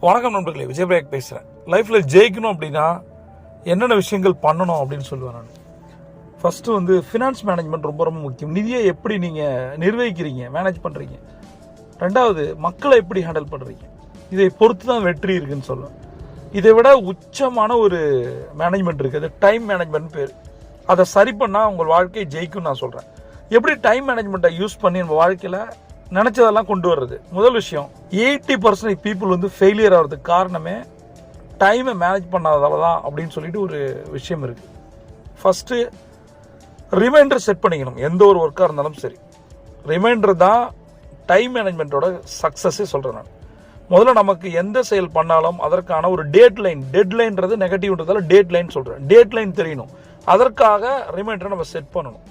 வணக்கம் நண்பர்களே, விஜயபிரேக் பேசுகிறேன். லைஃப்பில் ஜெயிக்கணும் அப்படின்னா என்னென்ன விஷயங்கள் பண்ணணும் அப்படின்னு சொல்லுவேன் நான். ஃபஸ்ட்டு ஃபினான்ஸ் மேனேஜ்மெண்ட் ரொம்ப ரொம்ப முக்கியம். நிதியை எப்படி நீங்கள் நிர்வகிக்கிறீங்க, மேனேஜ் பண்ணுறீங்க. ரெண்டாவது, மக்களை எப்படி ஹேண்டில் பண்ணுறீங்க. இதை பொறுத்து தான் வெற்றி இருக்குன்னு சொல்லுவேன். இதை விட உச்சமான ஒரு மேனேஜ்மெண்ட் இருக்குது, அது டைம் மேனேஜ்மெண்ட் பேர். அதை சரி பண்ணால் உங்கள் வாழ்க்கையை ஜெயிக்கும்னு நான் சொல்கிறேன். எப்படி டைம் மேனேஜ்மெண்ட்டை யூஸ் பண்ணி நம்ம வாழ்க்கையில் நினச்சதெல்லாம் கொண்டு வர்றது. முதல் விஷயம், 80% பீப்புள் ஃபெயிலியர் ஆகிறதுக்கு காரணமே டைமை மேனேஜ் பண்ணாததால தான் அப்படின்னு சொல்லிட்டு ஒரு விஷயம் இருக்குது. ஃபஸ்ட்டு ரிமைண்டர் செட் பண்ணிக்கணும். எந்த ஒரு ஒர்க்காக இருந்தாலும் சரி, ரிமைண்டர் தான் டைம் மேனேஜ்மெண்ட்டோட சக்ஸஸே சொல்கிறேன் நான். முதல்ல நமக்கு எந்த செயல் பண்ணாலும் அதற்கான ஒரு டெட்லைன்றது நெகட்டிவ்ன்றதால டேட் லைன் சொல்கிறேன். டேட் லைன் தெரியணும், அதற்காக ரிமைண்டரை நம்ம செட் பண்ணணும்.